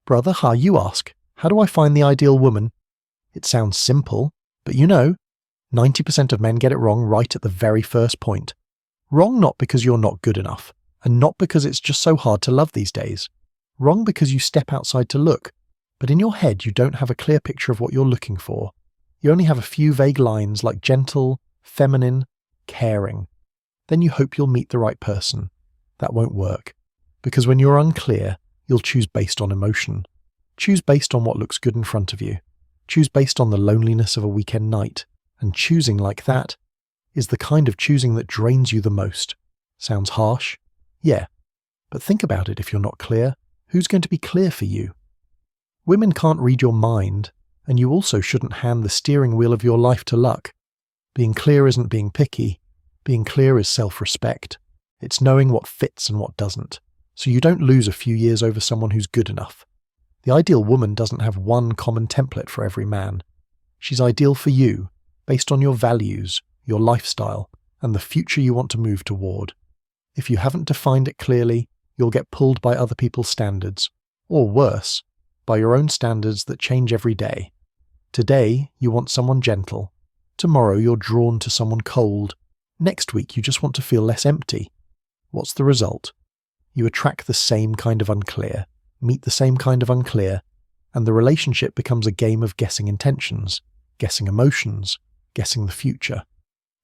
Brother Ha, you ask, how do I find the ideal woman? It sounds simple, but 90% of men get it wrong right at the very first point. Wrong not because you're not good enough, and not because it's just so hard to love these days. Wrong because you step outside to look, but in your head you don't have a clear picture of what you're looking for. You only have a few vague lines like gentle, feminine, caring. Then you hope you'll meet the right person. That won't work, because when you're unclear, you'll choose based on emotion. Choose based on what looks good in front of you. Choose based on the loneliness of a weekend night. And choosing like that is the kind of choosing that drains you the most. Sounds harsh? Yeah. But think about it if you're not clear. Who's going to be clear for you? Women can't read your mind, and you also shouldn't hand the steering wheel of your life to luck. Being clear isn't being picky. Being clear is self-respect. It's knowing what fits and what doesn't, so you don't lose a few years over someone who's good enough. The ideal woman doesn't have one common template for every man. She's ideal for you, based on your values, your lifestyle, and the future you want to move toward. If you haven't defined it clearly, you'll get pulled by other people's standards, or worse, by your own standards that change every day. Today, you want someone gentle. Tomorrow, you're drawn to someone cold. Next week, you just want to feel less empty. What's the result? You attract the same kind of unclear, meet the same kind of unclear, and the relationship becomes a game of guessing intentions, guessing emotions, guessing the future.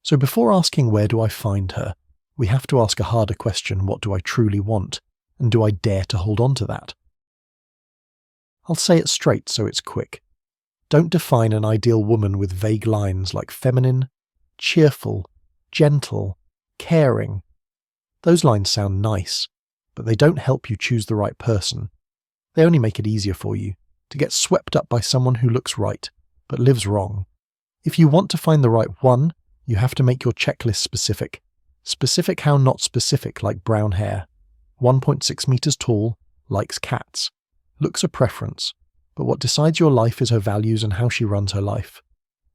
So before asking where do I find her, we have to ask a harder question: what do I truly want? And do I dare to hold on to that? I'll say it straight so it's quick. Don't define an ideal woman with vague lines like feminine, cheerful, gentle, caring. Those lines sound nice, but they don't help you choose the right person. They only make it easier for you to get swept up by someone who looks right, but lives wrong. If you want to find the right one, you have to make your checklist specific. Specific how not specific, like brown hair. 1.6 meters tall, likes cats. Looks a preference, but what decides your life is her values and how she runs her life.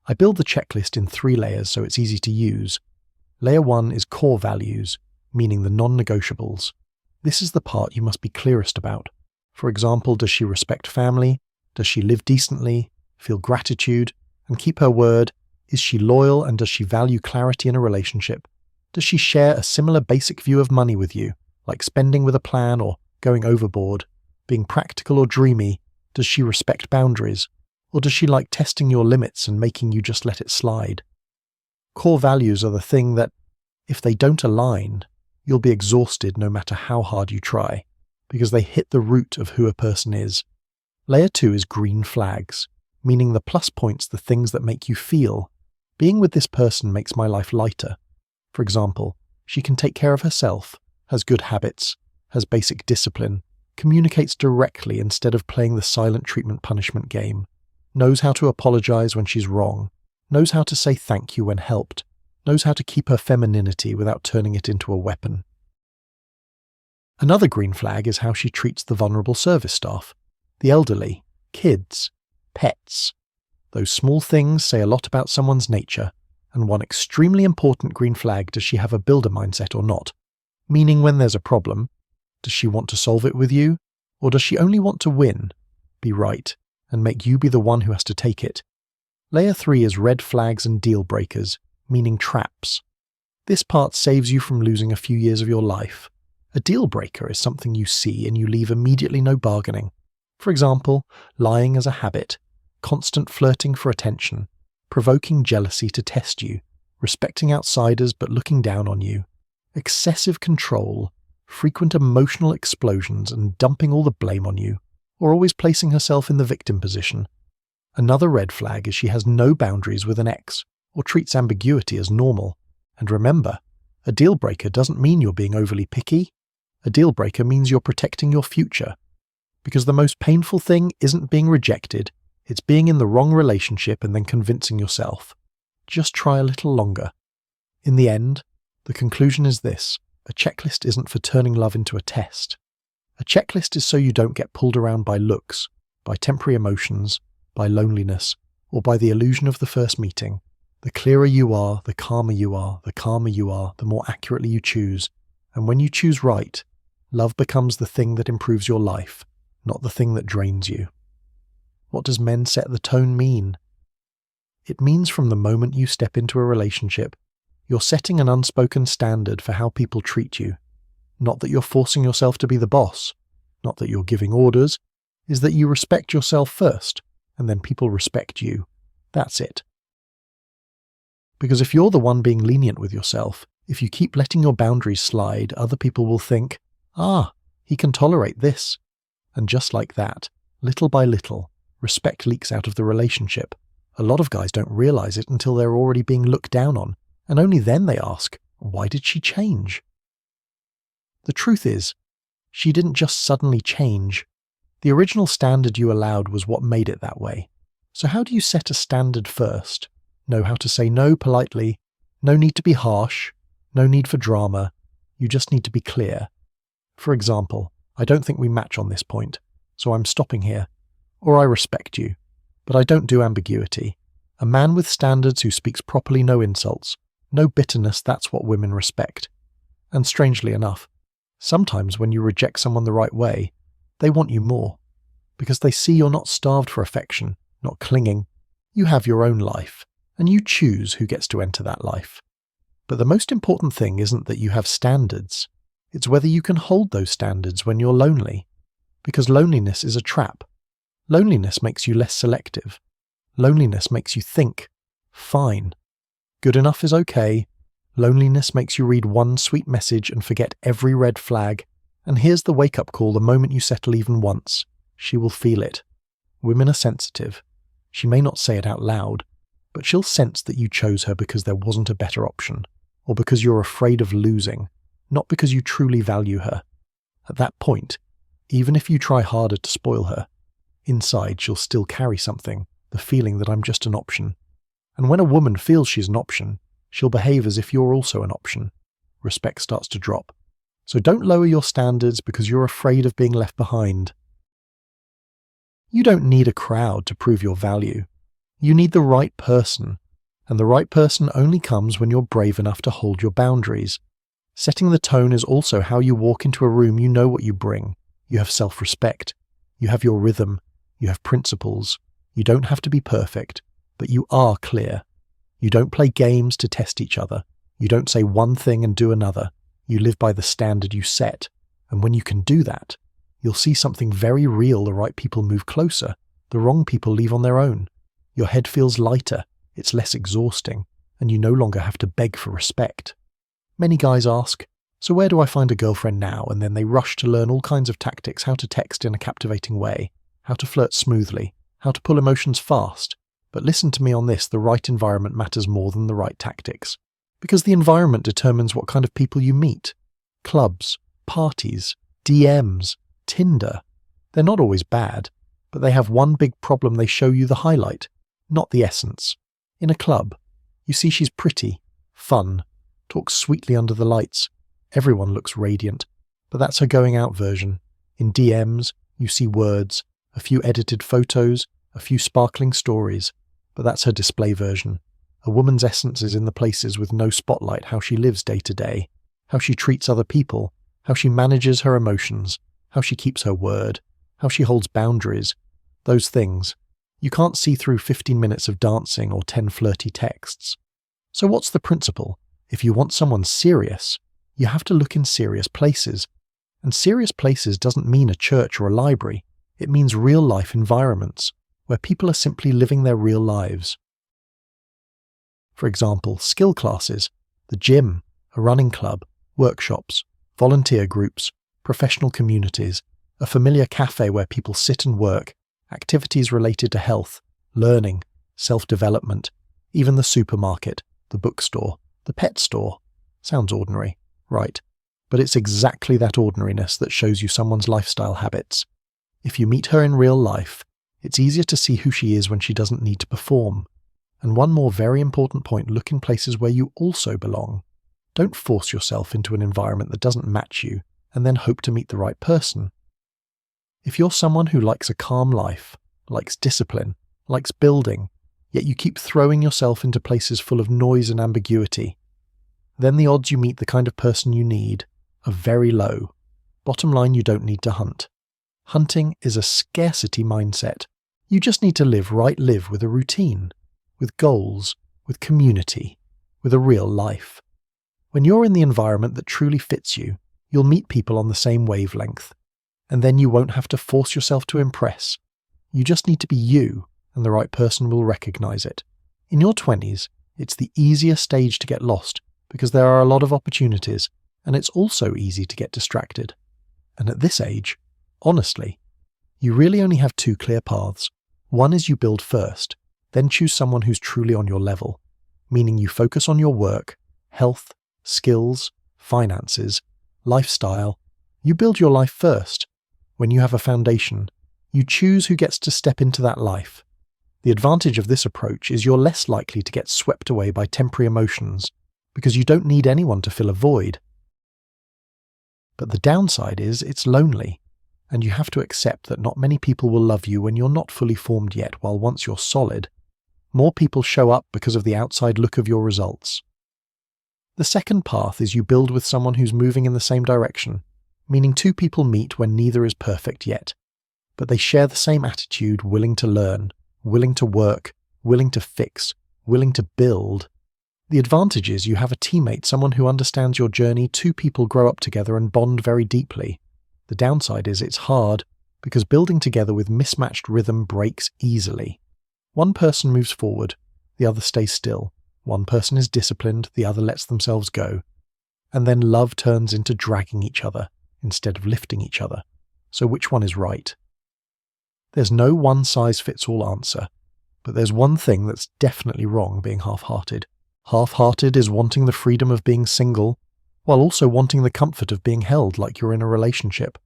I build the checklist in 3 layers so it's easy to use. Layer 1 is core values, meaning the non-negotiables. This is the part you must be clearest about. For example, does she respect family? Does she live decently, feel gratitude, and keep her word? Is she loyal, and does she value clarity in a relationship? Does she share a similar basic view of money with you, like spending with a plan or going overboard? Being practical or dreamy? Does she respect boundaries? Or does she like testing your limits and making you just let it slide? Core values are the thing that, if they don't align, you'll be exhausted no matter how hard you try, because they hit the root of who a person is. Layer 2 is green flags, meaning the plus points, the things that make you feel. Being with this person makes my life lighter. For example, she can take care of herself, has good habits, has basic discipline, communicates directly instead of playing the silent treatment punishment game, knows how to apologize when she's wrong, knows how to say thank you when helped, knows how to keep her femininity without turning it into a weapon. Another green flag is how she treats the vulnerable service staff, the elderly, kids, pets. Those small things say a lot about someone's nature, and one extremely important green flag: does she have a builder mindset or not? Meaning, when there's a problem, does she want to solve it with you, or does she only want to win, be right, and make you be the one who has to take it? Layer 3 is red flags and deal breakers, meaning traps. This part saves you from losing a few years of your life. A deal breaker is something you see and you leave immediately, no bargaining. For example, lying as a habit, constant flirting for attention, provoking jealousy to test you, respecting outsiders but looking down on you, excessive control, frequent emotional explosions and dumping all the blame on you, or always placing herself in the victim position. Another red flag is she has no boundaries with an ex, or treats ambiguity as normal. And remember, a deal breaker doesn't mean you're being overly picky. A deal breaker means you're protecting your future. Because the most painful thing isn't being rejected, it's being in the wrong relationship and then convincing yourself. Just try a little longer. In the end, the conclusion is this: a checklist isn't for turning love into a test. A checklist is so you don't get pulled around by looks, by temporary emotions, by loneliness, or by the illusion of the first meeting. The clearer you are, the calmer you are, the more accurately you choose. And when you choose right, love becomes the thing that improves your life, not the thing that drains you. What does men set the tone mean? It means from the moment you step into a relationship, you're setting an unspoken standard for how people treat you. Not that you're forcing yourself to be the boss, not that you're giving orders, is that you respect yourself first, and then people respect you. That's it. Because if you're the one being lenient with yourself, if you keep letting your boundaries slide, other people will think, he can tolerate this. And just like that, little by little, respect leaks out of the relationship. A lot of guys don't realize it until they're already being looked down on, and only then they ask, why did she change? The truth is, she didn't just suddenly change. The original standard you allowed was what made it that way. So how do you set a standard first? Know how to say no politely, no need to be harsh, no need for drama, you just need to be clear. For example, I don't think we match on this point, so I'm stopping here. Or I respect you, but I don't do ambiguity. A man with standards who speaks properly, no insults, no bitterness, that's what women respect. And strangely enough, sometimes when you reject someone the right way, they want you more, because they see you're not starved for affection, not clinging. You have your own life, and you choose who gets to enter that life. But the most important thing isn't that you have standards, it's whether you can hold those standards when you're lonely, because loneliness is a trap. Loneliness makes you less selective. Loneliness makes you think, fine. Good enough is okay. Loneliness makes you read one sweet message and forget every red flag. And here's the wake-up call the moment you settle even once. She will feel it. Women are sensitive. She may not say it out loud, but she'll sense that you chose her because there wasn't a better option, or because you're afraid of losing, not because you truly value her. At that point, even if you try harder to spoil her, inside she'll still carry something, the feeling that I'm just an option. And when a woman feels she's an option, she'll behave as if you're also an option. Respect starts to drop. So don't lower your standards because you're afraid of being left behind. You don't need a crowd to prove your value. You need the right person, and the right person only comes when you're brave enough to hold your boundaries. Setting the tone is also how you walk into a room. You know what you bring. You have self-respect. You have your rhythm. You have principles. You don't have to be perfect, but you are clear. You don't play games to test each other. You don't say one thing and do another. You live by the standard you set, and when you can do that, you'll see something very real. The right people move closer. The wrong people leave on their own. Your head feels lighter, it's less exhausting, and you no longer have to beg for respect. Many guys ask, so where do I find a girlfriend now? And then they rush to learn all kinds of tactics, how to text in a captivating way, how to flirt smoothly, how to pull emotions fast. But listen to me on this, the right environment matters more than the right tactics. Because the environment determines what kind of people you meet. Clubs, parties, DMs, Tinder. They're not always bad, but they have one big problem: they show you the highlight, not the essence. In a club, you see she's pretty, fun, talks sweetly under the lights. Everyone looks radiant, but that's her going out version. In DMs, you see words, a few edited photos, a few sparkling stories, but that's her display version. A woman's essence is in the places with no spotlight: how she lives day to day, how she treats other people, how she manages her emotions, how she keeps her word, how she holds boundaries. Those things. You can't see through 15 minutes of dancing or 10 flirty texts. So what's the principle? If you want someone serious, you have to look in serious places. And serious places doesn't mean a church or a library. It means real-life environments, where people are simply living their real lives. For example, skill classes, the gym, a running club, workshops, volunteer groups, professional communities, a familiar cafe where people sit and work, activities related to health, learning, self-development, even the supermarket, the bookstore, the pet store. Sounds ordinary, right? But it's exactly that ordinariness that shows you someone's lifestyle habits. If you meet her in real life, it's easier to see who she is when she doesn't need to perform. And one more very important point: look in places where you also belong. Don't force yourself into an environment that doesn't match you and then hope to meet the right person. If you're someone who likes a calm life, likes discipline, likes building, yet you keep throwing yourself into places full of noise and ambiguity, then the odds you meet the kind of person you need are very low. Bottom line, you don't need to hunt. Hunting is a scarcity mindset. You just need to live with a routine, with goals, with community, with a real life. When you're in the environment that truly fits you, you'll meet people on the same wavelength. And then you won't have to force yourself to impress. You just need to be you, and the right person will recognize it. In your 20s, it's the easier stage to get lost because there are a lot of opportunities, and it's also easy to get distracted. And at this age, honestly, you really only have two clear paths. One is you build first, then choose someone who's truly on your level, meaning you focus on your work, health, skills, finances, lifestyle. You build your life first. When you have a foundation, you choose who gets to step into that life. The advantage of this approach is you're less likely to get swept away by temporary emotions because you don't need anyone to fill a void. But the downside is it's lonely, and you have to accept that not many people will love you when you're not fully formed yet, while once you're solid, more people show up because of the outside look of your results. The second path is you build with someone who's moving in the same direction, meaning two people meet when neither is perfect yet, but they share the same attitude, willing to learn, willing to work, willing to fix, willing to build. The advantage is you have a teammate, someone who understands your journey. Two people grow up together and bond very deeply. The downside is it's hard because building together with mismatched rhythm breaks easily. One person moves forward, the other stays still. One person is disciplined, the other lets themselves go. And then love turns into dragging each other instead of lifting each other. So which one is right? There's no one-size-fits-all answer, but there's one thing that's definitely wrong being half-hearted. Half-hearted is wanting the freedom of being single, while also wanting the comfort of being held like you're in a relationship.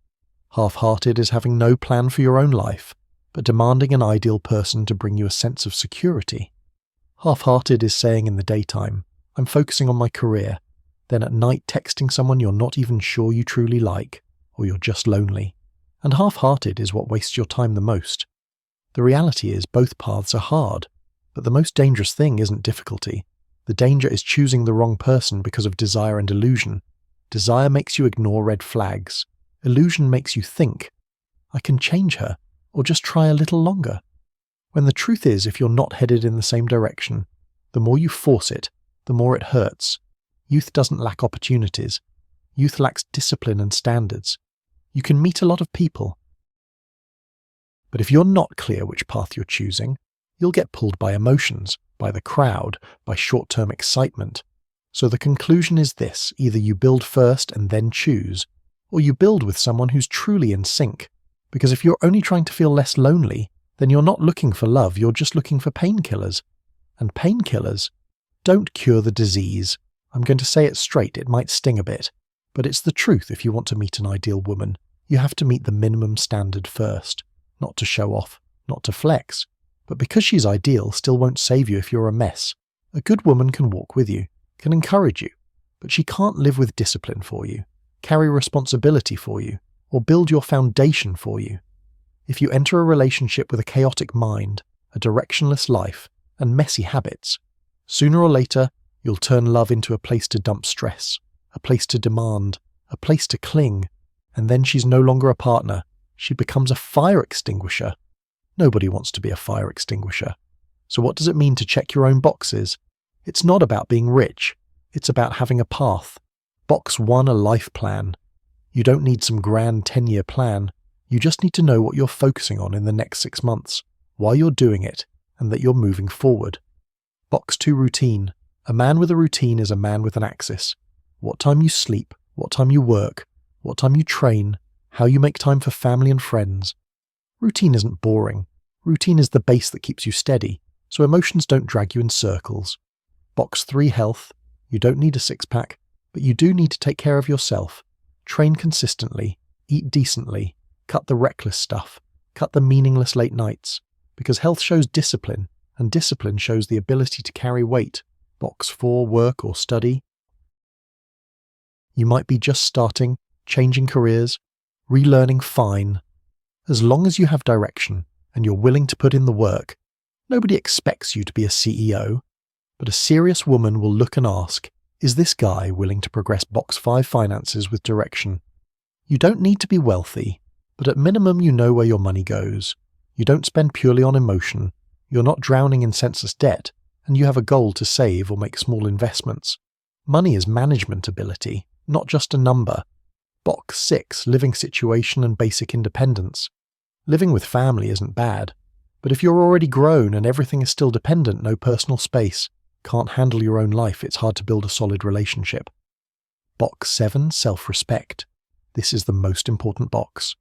Half-hearted is having no plan for your own life, but demanding an ideal person to bring you a sense of security. Half-hearted is saying in the daytime, I'm focusing on my career, then at night texting someone you're not even sure you truly like, or you're just lonely. And half-hearted is what wastes your time the most. The reality is both paths are hard, but the most dangerous thing isn't difficulty. The danger is choosing the wrong person because of desire and illusion. Desire makes you ignore red flags. Illusion makes you think, I can change her, or just try a little longer. When the truth is, if you're not headed in the same direction, the more you force it, the more it hurts. Youth doesn't lack opportunities. Youth lacks discipline and standards. You can meet a lot of people. But if you're not clear which path you're choosing, you'll get pulled by emotions, by the crowd, by short-term excitement. So the conclusion is this: either you build first and then choose, or you build with someone who's truly in sync. Because if you're only trying to feel less lonely, then you're not looking for love, you're just looking for painkillers. And painkillers don't cure the disease. I'm going to say it straight, it might sting a bit, but it's the truth. If you want to meet an ideal woman, you have to meet the minimum standard first. Not to show off, not to flex. But because she's ideal still won't save you if you're a mess. A good woman can walk with you, can encourage you, but she can't live with discipline for you, carry responsibility for you, or build your foundation for you. If you enter a relationship with a chaotic mind, a directionless life, and messy habits, sooner or later you'll turn love into a place to dump stress, a place to demand, a place to cling, and then she's no longer a partner, she becomes a fire extinguisher. Nobody wants to be a fire extinguisher. So what does it mean to check your own boxes? It's not about being rich, it's about having a path. Box 1, a life plan. You don't need some grand 10-year plan. You just need to know what you're focusing on in the next 6 months, why you're doing it, and that you're moving forward. Box 2, routine. A man with a routine is a man with an axis. What time you sleep, what time you work, what time you train, how you make time for family and friends. Routine isn't boring. Routine is the base that keeps you steady, so emotions don't drag you in circles. Box 3, health. You don't need a six-pack, but you do need to take care of yourself. Train consistently, eat decently, cut the reckless stuff, cut the meaningless late nights, because health shows discipline, and discipline shows the ability to carry weight. Box 4, work or study. You might be just starting, changing careers, relearning, fine. As long as you have direction and you're willing to put in the work, nobody expects you to be a CEO, but a serious woman will look and ask, is this guy willing to progress box 5 finances with direction? You don't need to be wealthy. But at minimum, you know where your money goes. You don't spend purely on emotion. You're not drowning in senseless debt, and you have a goal to save or make small investments. Money is management ability, not just a number. Box 6, living situation and basic independence. Living with family isn't bad, but if you're already grown and everything is still dependent, no personal space, can't handle your own life, it's hard to build a solid relationship. Box 7, self-respect. This is the most important box.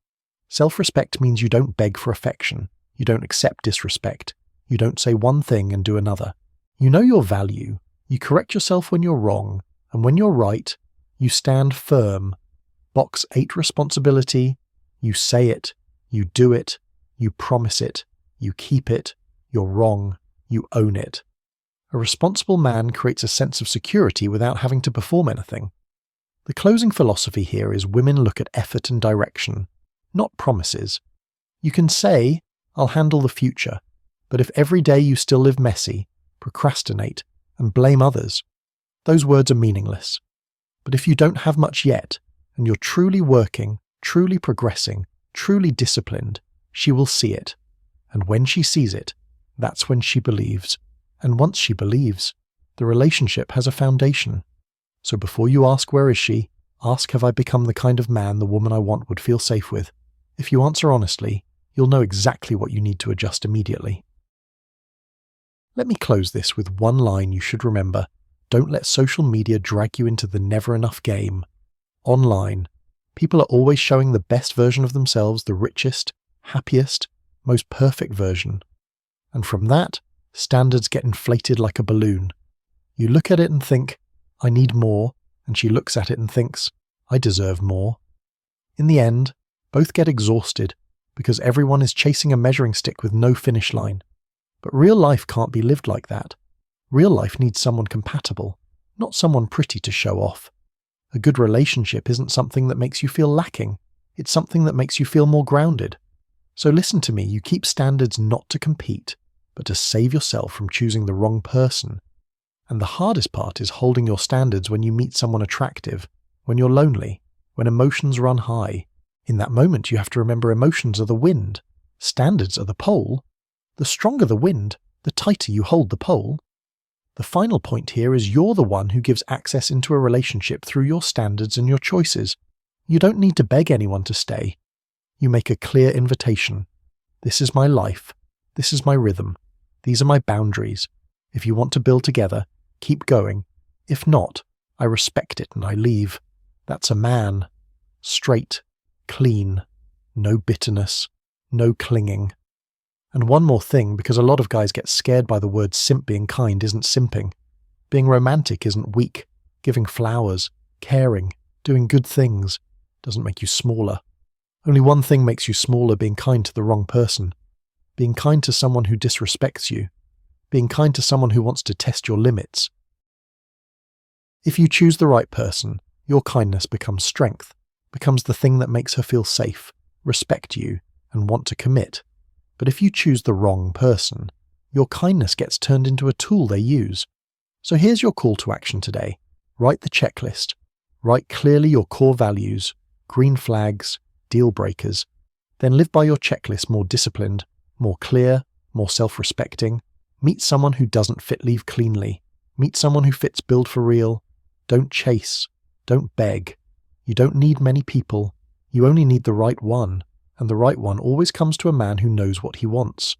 Self-respect means you don't beg for affection. You don't accept disrespect. You don't say one thing and do another. You know your value. You correct yourself when you're wrong, and when you're right, you stand firm. Box 8, responsibility. You say it. You do it. You promise it. You keep it. You're wrong. You own it. A responsible man creates a sense of security without having to perform anything. The closing philosophy here is women look at effort and direction, not promises. You can say, I'll handle the future, but if every day you still live messy, procrastinate, and blame others, those words are meaningless. But if you don't have much yet, and you're truly working, truly progressing, truly disciplined, she will see it. And when she sees it, that's when she believes. And once she believes, the relationship has a foundation. So before you ask where is she, ask have I become the kind of man the woman I want would feel safe with. If you answer honestly, you'll know exactly what you need to adjust immediately. Let me close this with one line you should remember. Don't let social media drag you into the never enough game. Online, people are always showing the best version of themselves, the richest, happiest, most perfect version. And from that, standards get inflated like a balloon. You look at it and think, I need more, and she looks at it and thinks, I deserve more. In the end, both get exhausted because everyone is chasing a measuring stick with no finish line. But real life can't be lived like that. Real life needs someone compatible, not someone pretty to show off. A good relationship isn't something that makes you feel lacking. It's something that makes you feel more grounded. So listen to me, you keep standards not to compete, but to save yourself from choosing the wrong person. And the hardest part is holding your standards when you meet someone attractive, when you're lonely, when emotions run high. In that moment, you have to remember emotions are the wind. Standards are the pole. The stronger the wind, the tighter you hold the pole. The final point here is you're the one who gives access into a relationship through your standards and your choices. You don't need to beg anyone to stay. You make a clear invitation. This is my life. This is my rhythm. These are my boundaries. If you want to build together, keep going. If not, I respect it and I leave. That's a man. Straight, clean, no bitterness, no clinging. And one more thing, because a lot of guys get scared by the word simp. Being kind isn't simping. Being romantic isn't weak. Giving flowers, caring, doing good things doesn't make you smaller. Only one thing makes you smaller: being kind to the wrong person. Being kind to someone who disrespects you. Being kind to someone who wants to test your limits. If you choose the right person, your kindness becomes strength, becomes the thing that makes her feel safe, respect you, and want to commit. But if you choose the wrong person, your kindness gets turned into a tool they use. So here's your call to action today. Write the checklist. Write clearly your core values, green flags, deal breakers. Then live by your checklist more disciplined, more clear, more self-respecting. Meet someone who doesn't fit, leave cleanly. Meet someone who fits, build for real. Don't chase. Don't beg. You don't need many people. You only need the right one. And the right one always comes to a man who knows what he wants.